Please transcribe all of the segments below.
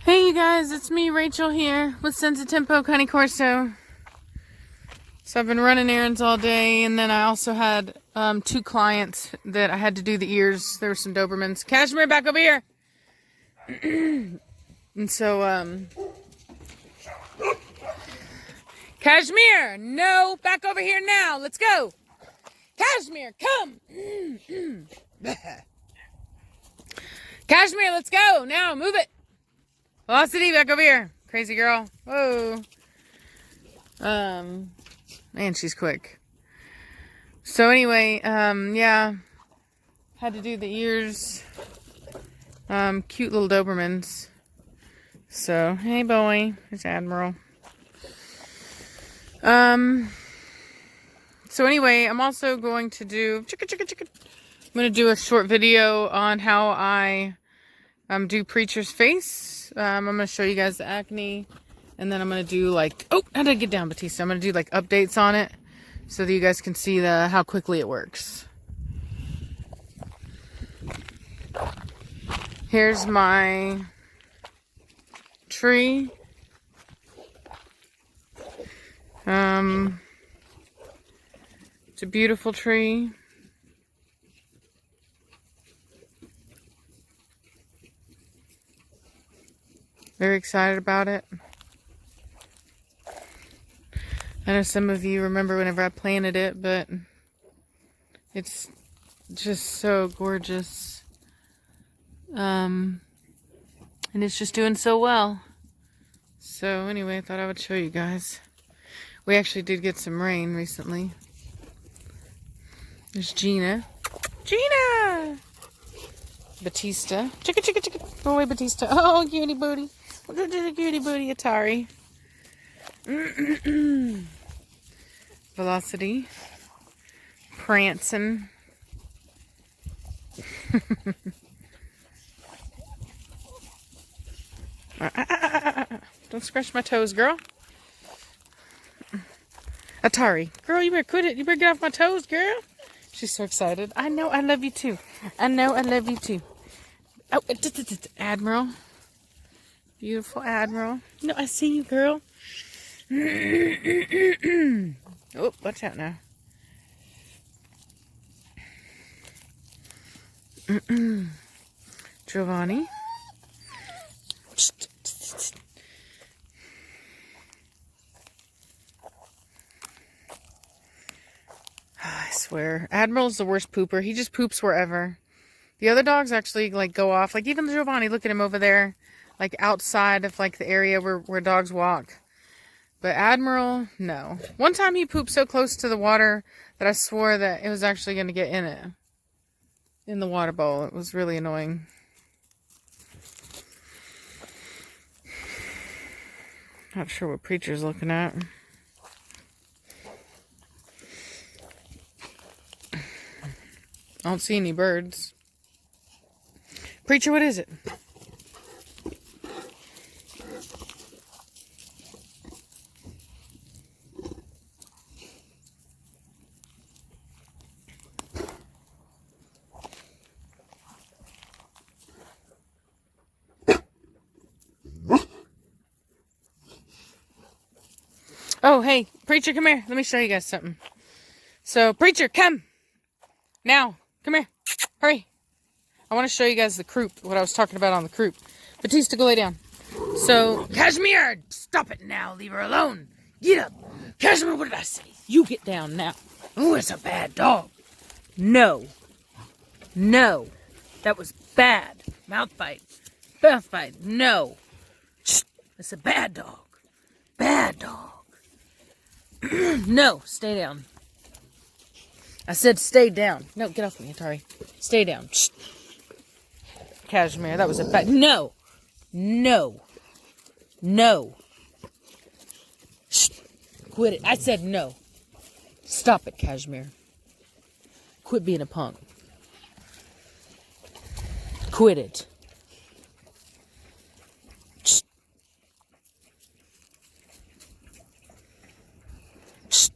Hey you guys, it's me, Rachel, here with Senza Tempo Cane Corso. So I've been running errands all day, and then I also had 2 clients that I had to do the ears. There were some Dobermans. Cashmere, back over here! And so, Cashmere! No, back over here now! Let's go! Cashmere, come! Cashmere, let's go! Now, move it! Velocity, back over here. Crazy girl. Whoa. Man, she's quick. So anyway, yeah. Had to do the ears. Cute little Dobermans. So, hey boy. There's Admiral. So anyway, I'm also going to do... I'm going to do a short video on how I do Preacher's face. I'm going to show you guys the acne, and then I'm going to do like, oh, how did I get down, Batista? I'm going to do like updates on it so that you guys can see how quickly it works. Here's my tree. It's a beautiful tree. Very excited about it. I know some of you remember whenever I planted it, but it's just so gorgeous. And it's just doing so well. So anyway, I thought I would show you guys. We actually did get some rain recently. There's Gina. Gina! Batista. Chicka, chicka, chicka. Go away, Batista. Oh, cutie booty. Cutie booty, Atari. Velocity. Prancing. Don't scratch my toes, girl. Atari. Girl, you better quit it. You better get off my toes, girl. She's so excited. I know I love you too. I know I love you too. Oh, Admiral. Beautiful Admiral. No, I see you, girl. Oh, watch out now. Giovanni. I swear. Admiral's the worst pooper. He just poops wherever. The other dogs actually like go off. Like even Giovanni, look at him over there. Like outside of like the area where dogs walk. But Admiral, no. One time he pooped so close to the water that I swore that it was actually going to get in it. In the water bowl. It was really annoying. Not sure what Preacher's looking at. I don't see any birds. Preacher, what is it? Oh, hey, Preacher, come here. Let me show you guys something. So, Preacher, come. Now, come here. Hurry. I want to show you guys the croup, what I was talking about on the croup. Batista, go lay down. So, Cashmere, stop it now. Leave her alone. Get up. Cashmere, what did I say? You get down now. Oh, it's a bad dog. No. No. That was bad. Mouth bite. Mouth bite. No. Shh. It's a bad dog. Bad dog. No, stay down. I said stay down. No, get off me, Atari. Stay down. Shh. Cashmere, that was a bad... No. No. No. Shh. Quit it. I said no. Stop it, Cashmere. Quit being a punk. Quit it. Shh. Shh.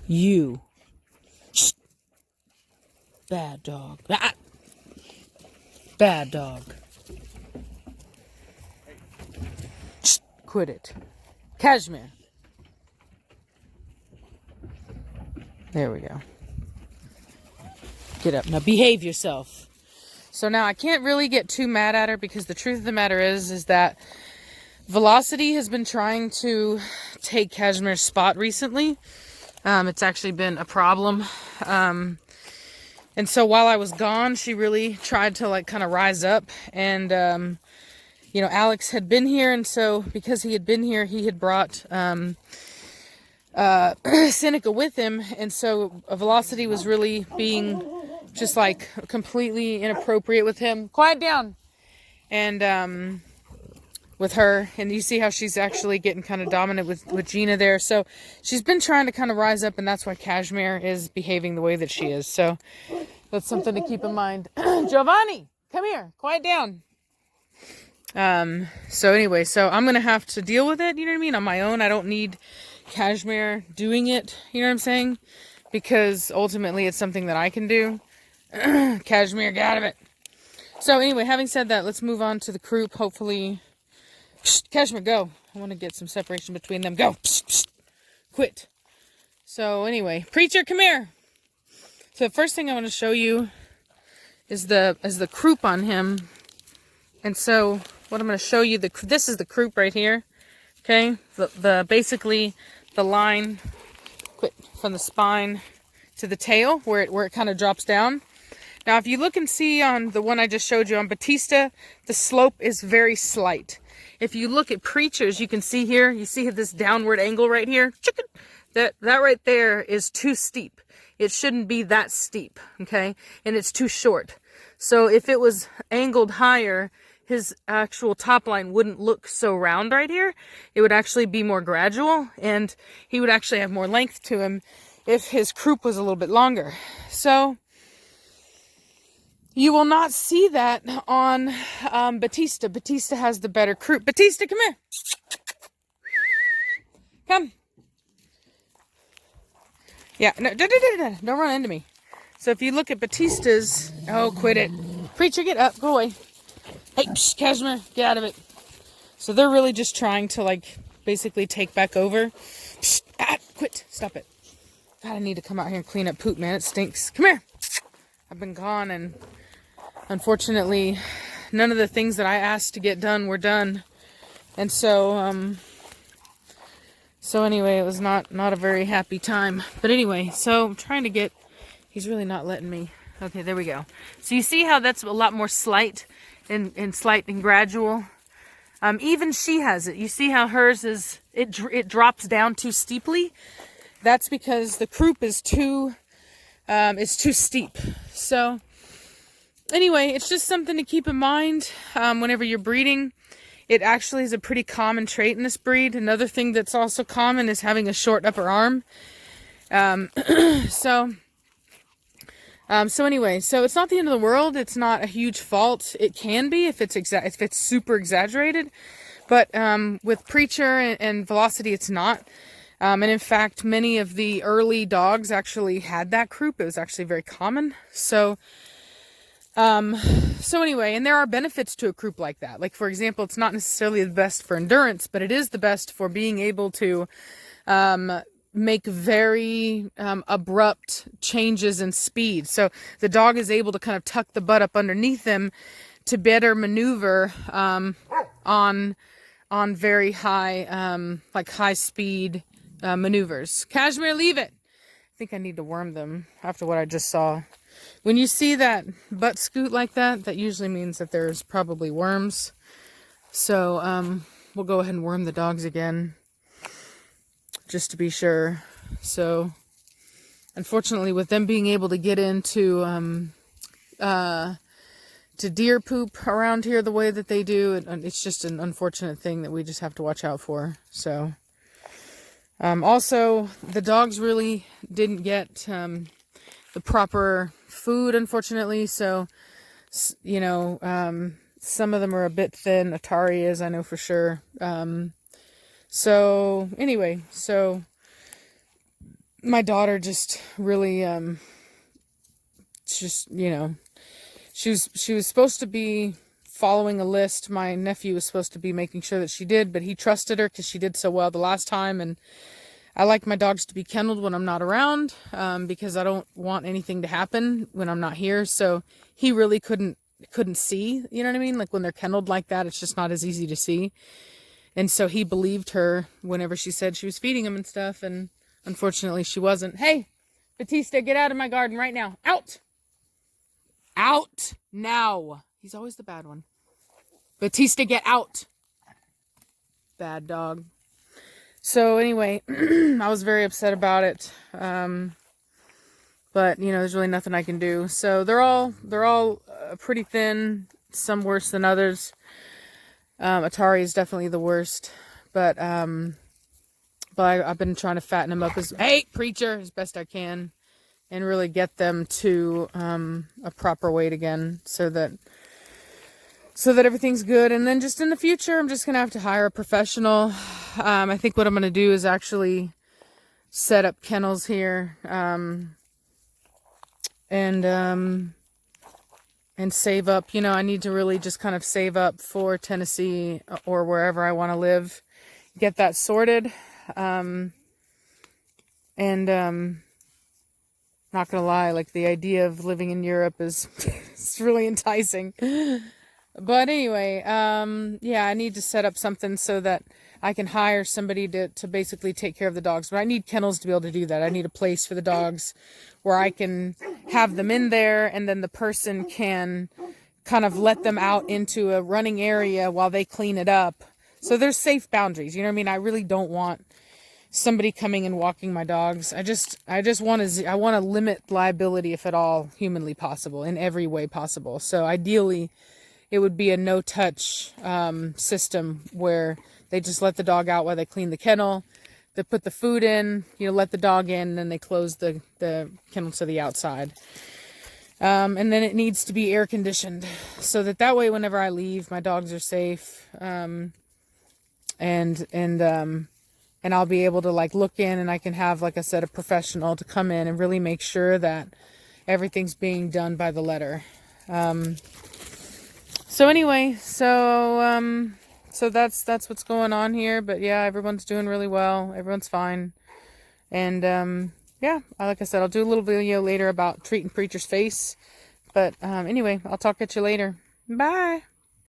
You. Shh. Bad dog. Ah. Bad dog. Shh, quit it. Cashmere. There we go. Get up. Now behave yourself. So now I can't really get too mad at her because the truth of the matter is that Velocity has been trying to take Cashmere's spot recently. It's actually been a problem. And so while I was gone, she really tried to like kind of rise up. And, you know, Alex had been here. And so because he had been here, he had brought Seneca with him. And so Velocity was really being just like completely inappropriate with him. Quiet down. And with her, and you see how she's actually getting kind of dominant with Gina there. So she's been trying to kind of rise up, and that's why Cashmere is behaving the way that she is. So that's something to keep in mind. Giovanni, come here, quiet down. So anyway, so I'm gonna have to deal with it, you know what I mean, on my own. I don't need Cashmere doing it, you know what I'm saying, because ultimately it's something that I can do. Cashmere, get out of it. So anyway, having said that, let's move on to the croup. Hopefully, psst, Cashmere, go. I want to get some separation between them. Go. Psst, psst. Quit. So anyway, Preacher, come here. So the first thing I want to show you is the croup on him. And so what I'm going to show you, this is the croup right here. Okay, the basically the line, quit, from the spine to the tail where it kind of drops down. Now, if you look and see on the one I just showed you on Batista, the slope is very slight. If you look at Preacher's, you can see here, you see this downward angle right here? That right there is too steep. It shouldn't be that steep, okay? And it's too short. So if it was angled higher, his actual top line wouldn't look so round right here. It would actually be more gradual, and he would actually have more length to him if his croup was a little bit longer. So you will not see that on Batista. Batista has the better croup. Batista, come here. Come. Yeah, no, don't run into me. So if you look at Batista's, oh, quit it. Preacher, get up, go away. Hey, psh, Cashmere, get out of it. So they're really just trying to, like, basically take back over. Psh, quit, stop it. God, I need to come out here and clean up poop, man. It stinks. Come here. I've been gone, and unfortunately, none of the things that I asked to get done were done. And so, so anyway, it was not a very happy time. But anyway, so I'm trying to get, he's really not letting me. Okay, there we go. So you see how that's a lot more slight and slight and gradual. Even she has it. You see how hers is, it drops down too steeply. That's because the croup is too steep. So anyway, it's just something to keep in mind whenever you're breeding. It actually is a pretty common trait in this breed. Another thing that's also common is having a short upper arm. So anyway, so it's not the end of the world. It's not a huge fault. It can be if it's super exaggerated, but with Preacher and Velocity, it's not. And in fact, many of the early dogs actually had that croup. It was actually very common. So anyway, and there are benefits to a croup like that. Like, for example, it's not necessarily the best for endurance, but it is the best for being able to make very abrupt changes in speed. So the dog is able to kind of tuck the butt up underneath them to better maneuver on very high, like high speed maneuvers. Cashmere, leave it. I think I need to worm them after what I just saw. When you see that butt scoot like that, that usually means that there's probably worms. So we'll go ahead and worm the dogs again, just to be sure. So unfortunately, with them being able to get into to deer poop around here the way that they do, it's just an unfortunate thing that we just have to watch out for. So also, the dogs really didn't get the proper food, unfortunately. So, you know, some of them are a bit thin. Atari is, I know for sure. So anyway, so my daughter just really, just, you know, she was supposed to be following a list. My nephew was supposed to be making sure that she did, but he trusted her because she did so well the last time. And I like my dogs to be kenneled when I'm not around, because I don't want anything to happen when I'm not here. So he really couldn't see, you know what I mean? Like when they're kenneled like that, it's just not as easy to see. And so he believed her whenever she said she was feeding him and stuff. And unfortunately she wasn't. Hey, Batista, get out of my garden right now. Out! Out now. He's always the bad one. Batista, get out. Bad dog. So anyway, I was very upset about it. But you know, there's really nothing I can do. So they're all pretty thin, some worse than others. Atari is definitely the worst, but I've been trying to fatten them up as preacher as best I can, and really get them to a proper weight again, so that everything's good. And then just in the future, I'm just gonna have to hire a professional. I think what I'm gonna do is actually set up kennels here, and save up. You know, I need to really just kind of save up for Tennessee or wherever I want to live, get that sorted. Not gonna lie, like the idea of living in Europe is it's really enticing. But anyway, yeah, I need to set up something so that I can hire somebody to basically take care of the dogs. But I need kennels to be able to do that. I need a place for the dogs where I can have them in there, and then the person can kind of let them out into a running area while they clean it up. So there's safe boundaries. You know what I mean? I really don't want somebody coming and walking my dogs. I just want to limit liability, if at all humanly possible, in every way possible. So ideally, it would be a no-touch system where they just let the dog out while they clean the kennel. They put the food in, you know, let the dog in, and then they close the kennel to the outside. And then it needs to be air conditioned, so that way whenever I leave, my dogs are safe. And I'll be able to like look in, and I can have, like I said, a professional to come in and really make sure that everything's being done by the letter. So anyway, so that's what's going on here. But yeah, everyone's doing really well. Everyone's fine. And yeah, like I said, I'll do a little video later about treating Preacher's face. But anyway, I'll talk at you later. Bye.